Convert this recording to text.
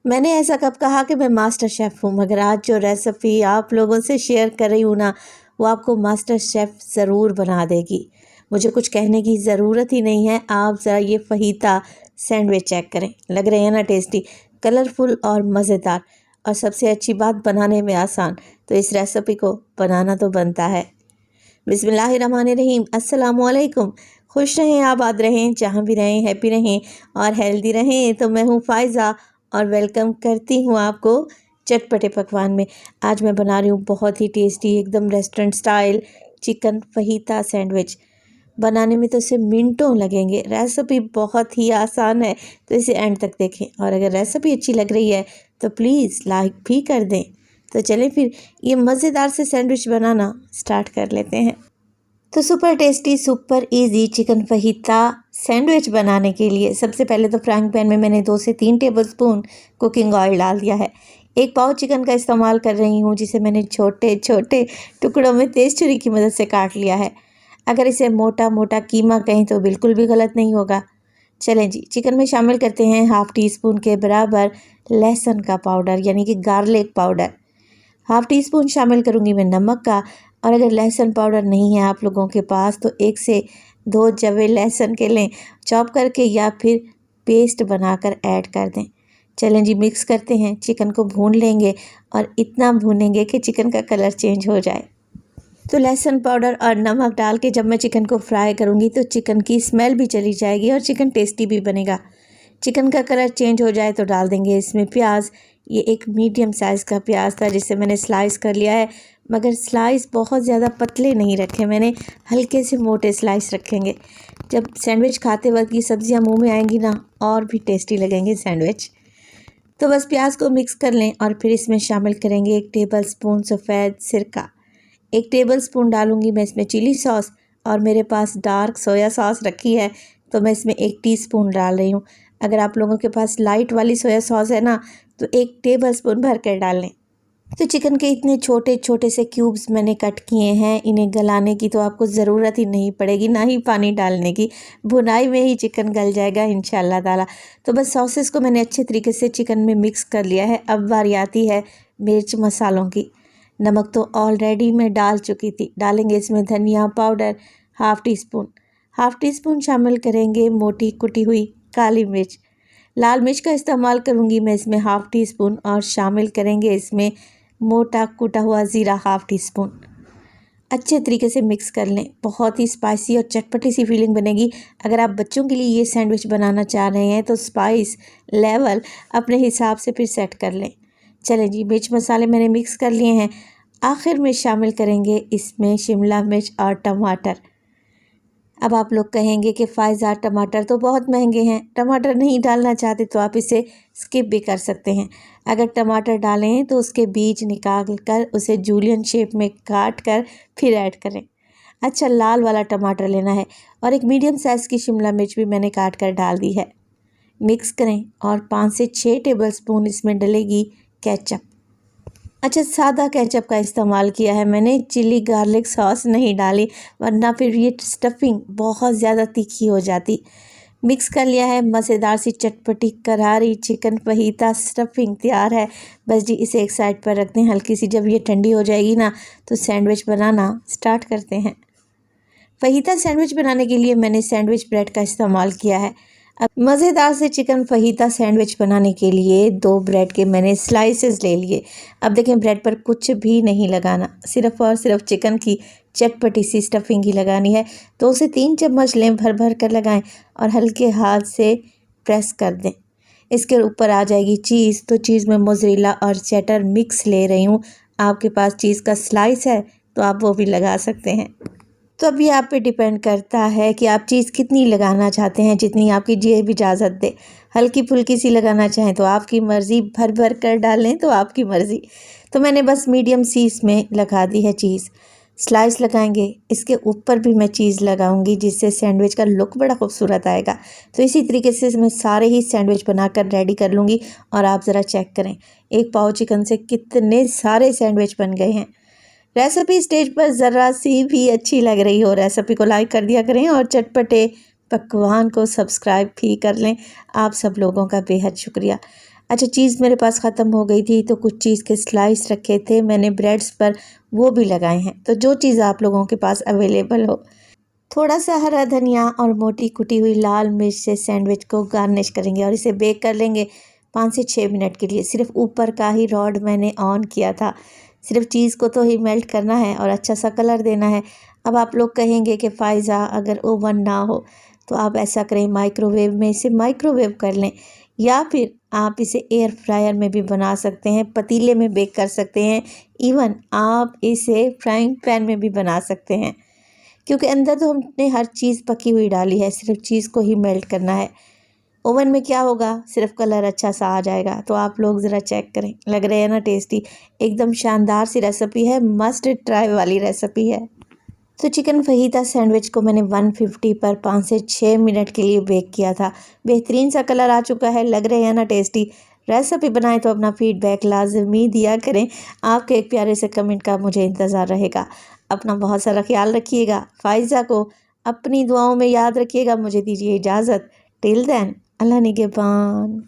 मैंने ऐसा कब कहा कि मैं मास्टर शेफ़ हूँ, मगर आज जो रेसिपी आप लोगों से शेयर कर रही हूँ ना, वो आपको मास्टर शेफ़ ज़रूर बना देगी। मुझे कुछ कहने की ज़रूरत ही नहीं है। आप ज़रा ये फ़हीता सैंडविच चेक करें, लग रहे हैं ना टेस्टी, कलरफुल और मज़ेदार, और सबसे अच्छी बात बनाने में आसान। तो इस रेसिपी को बनाना तो बनता है। बिस्मिल्लाहिर्रहमानिर्रहीम, अस्सलामुअलैकुम। खुश रहें, आबाद रहें, जहाँ भी रहें हैप्पी रहें और हेल्दी रहें। तो मैं हूँ फ़ायज़ा और वेलकम करती हूँ आपको चटपटे पकवान में। आज मैं बना रही हूँ बहुत ही टेस्टी, एकदम restaurant style chicken fajita sandwich. बनाने में तो इसे मिनटों लगेंगे। रेसिपी बहुत ही आसान है, तो इसे एंड तक देखें, और अगर रेसिपी अच्छी लग रही है तो प्लीज़ लाइक भी कर दें। तो चलें फिर ये मज़ेदार से सैंडविच बनाना स्टार्ट कर लेते हैं। तो super tasty, super easy chicken fajita sandwich बनाने के लिए सबसे पहले तो फ्राइंग पैन में मैंने 2 से 3 टेबलस्पून कुकिंग ऑयल डाल दिया है। 1 पाव चिकन का इस्तेमाल कर रही हूँ, जिसे मैंने छोटे छोटे टुकड़ों में तेज़ छुरी की मदद से काट लिया है। अगर इसे मोटा मोटा कीमा कहें तो बिल्कुल भी गलत नहीं होगा। चलें जी, चिकन में शामिल करते हैं हाफ़ टी स्पून के बराबर लहसुन का पाउडर, यानी कि garlic powder. Half tea spoon शामिल करूँगी मैं नमक का, और अगर लहसुन पाउडर नहीं है आप लोगों के पास तो 1 से 2 जवे लहसुन के लें, चॉप करके या फिर पेस्ट बनाकर ऐड कर दें। चलें जी, मिक्स करते हैं। चिकन को भून लेंगे और इतना भूनेंगे कि चिकन का कलर चेंज हो जाए। तो लहसुन पाउडर और नमक डाल के जब मैं चिकन को फ्राई करूँगी तो चिकन की स्मेल भी चली जाएगी और चिकन टेस्टी भी बनेगा। चिकन का कलर चेंज हो जाए तो डाल देंगे इसमें प्याज। ये एक मीडियम साइज़ का प्याज था जिसे मैंने स्लाइस कर लिया है, मगर स्लाइस बहुत ज़्यादा पतले नहीं रखे मैंने, हल्के से मोटे स्लाइस रखेंगे। जब सैंडविच खाते वक्त ये सब्जियां मुंह में आएंगी ना, और भी टेस्टी लगेंगे सैंडविच। तो बस प्याज को मिक्स कर लें और फिर इसमें शामिल करेंगे 1 टेबल स्पून सफ़ेद सिरका। 1 टेबल स्पून डालूँगी मैं इसमें चिली सॉस, और मेरे पास डार्क सोया सॉस रखी है तो मैं इसमें 1 टीस्पून डाल रही हूँ। अगर आप लोगों के पास लाइट वाली सोया सॉस है ना, तो 1 टेबल स्पून भर कर डाल लें। तो चिकन के इतने छोटे छोटे से क्यूब्स मैंने कट किए हैं। इन्हें गलाने की तो आपको ज़रूरत ही नहीं पड़ेगी, ना ही पानी डालने की। भुनाई में ही चिकन गल जाएगा इंशाल्लाह ताला। तो बस सॉसेस को मैंने अच्छे तरीके से चिकन में मिक्स कर लिया है। अब बारी आती है मिर्च मसालों की। नमक तो ऑलरेडी मैं डाल चुकी थी। डालेंगे इसमें धनिया पाउडर हाफ़ टी स्पून शामिल करेंगे मोटी कुटी हुई काली मिर्च। लाल मिर्च का इस्तेमाल करूँगी मैं इसमें हाफ़ टी स्पून, और शामिल करेंगे इसमें मोटा कुटा हुआ ज़ीरा हाफ़ टी स्पून। अच्छे तरीके से मिक्स कर लें। बहुत ही स्पाइसी और चटपटी सी फीलिंग बनेगी। अगर आप बच्चों के लिए ये सैंडविच बनाना चाह रहे हैं तो स्पाइस लेवल अपने हिसाब से फिर सेट कर लें। चलें जी, मिर्च मसाले मैंने मिक्स कर लिए हैं। आखिर में शामिल करेंगे इसमें शिमला मिर्च और टमाटर। अब आप लोग कहेंगे कि फ़ायज़ा टमाटर तो बहुत महंगे हैं, टमाटर नहीं डालना चाहते तो आप इसे स्किप भी कर सकते हैं। अगर टमाटर डालें तो उसके बीज निकाल कर उसे जूलियन शेप में काट कर फिर ऐड करें। अच्छा, लाल वाला टमाटर लेना है, और एक मीडियम साइज़ की शिमला मिर्च भी मैंने काट कर डाल दी है। मिक्स करें और 5 से 6 टेबलस्पून इसमें डलेगी केचप। अच्छा, सादा केचप का इस्तेमाल किया है मैंने, चिली गार्लिक सॉस नहीं डाली, वरना फिर ये स्टफिंग बहुत ज़्यादा तीखी हो जाती। मिक्स कर लिया है। मज़ेदार सी चटपटी करारी चिकन फ़हीता स्टफिंग तैयार है। बस जी, इसे एक साइड पर रखते हैं। हल्की सी जब ये ठंडी हो जाएगी ना, तो सैंडविच बनाना स्टार्ट करते हैं। फ़हीता सैंडविच बनाने के लिए मैंने सैंडविच ब्रेड का इस्तेमाल किया है। अब मज़ेदार से चिकन फ़हीता सैंडविच बनाने के लिए 2 ब्रेड के मैंने स्लाइसेस ले लिए। अब देखें, ब्रेड पर कुछ भी नहीं लगाना, सिर्फ़ और सिर्फ चिकन की चटपटी सी स्टफिंग ही लगानी है। 2 से 3 चम्मच लें, भर भर कर लगाएं और हल्के हाथ से प्रेस कर दें। इसके ऊपर आ जाएगी चीज़। तो चीज़ में मोज़रेला और चेडर मिक्स ले रही हूँ। आपके पास चीज़ का स्लाइस है तो आप वो भी लगा सकते हैं। तो अब ये आप पे डिपेंड करता है कि आप चीज़ कितनी लगाना चाहते हैं, जितनी आपकी जेब इजाज़त दे। हल्की फुल्की सी लगाना चाहें तो आपकी मर्ज़ी, भर भर कर डालें तो आपकी मर्ज़ी। तो मैंने बस मीडियम सी इसमें लगा दी है चीज़। स्लाइस लगाएंगे, इसके ऊपर भी मैं चीज़ लगाऊंगी, जिससे सैंडविच का लुक बड़ा खूबसूरत आएगा। तो इसी तरीके से मैं सारे ही सैंडविच बनाकर रेडी कर लूँगी, और आप ज़रा चेक करें 1 पाव चिकन से कितने सारे सैंडविच बन गए हैं। रेसिपी स्टेज पर ज़रा सी भी अच्छी लग रही हो, रेसिपी को लाइक कर दिया करें और चटपटे पकवान को सब्सक्राइब भी कर लें। आप सब लोगों का बेहद शुक्रिया। अच्छा, चीज़ मेरे पास ख़त्म हो गई थी तो कुछ चीज़ के स्लाइस रखे थे मैंने ब्रेड्स पर, वो भी लगाए हैं। तो जो चीज़ आप लोगों के पास अवेलेबल हो। थोड़ा सा हरा धनिया और मोटी कुटी हुई लाल मिर्च से सैंडविच को गार्निश करेंगे और इसे बेक कर लेंगे 5 से 6 मिनट के लिए। सिर्फ ऊपर का ही रॉड मैंने ऑन किया था, सिर्फ चीज़ को तो ही मेल्ट करना है और अच्छा सा कलर देना है। अब आप लोग कहेंगे कि फ़ायज़ा अगर ओवन ना हो तो आप ऐसा करें, माइक्रोवेव में इसे माइक्रोवेव कर लें, या फिर आप इसे एयर फ्रायर में भी बना सकते हैं, पतीले में बेक कर सकते हैं, इवन आप इसे फ्राइंग पैन में भी बना सकते हैं, क्योंकि अंदर तो हमने हर चीज़ पकी हुई डाली है, सिर्फ चीज़ को ही मेल्ट करना है। ओवन में क्या होगा, सिर्फ कलर अच्छा सा आ जाएगा। तो आप लोग ज़रा चेक करें, लग रहे हैं ना टेस्टी, एकदम शानदार सी रेसिपी है, मस्ट ट्राई वाली रेसिपी है। तो चिकन फहीता सैंडविच को मैंने 150 पर 5 से 6 मिनट के लिए बेक किया था। बेहतरीन सा कलर आ चुका है, लग रहे हैं ना टेस्टी। रेसिपी बनाएं तो अपना फीडबैक लाजमी दिया करें, आपके एक प्यारे से कमेंट का मुझे इंतज़ार रहेगा। अपना बहुत सारा ख्याल रखिएगा, फ़ायज़ा को अपनी दुआओं में याद रखिएगा। मुझे दीजिए इजाज़त, टिल देन अल्लाह निगहबान।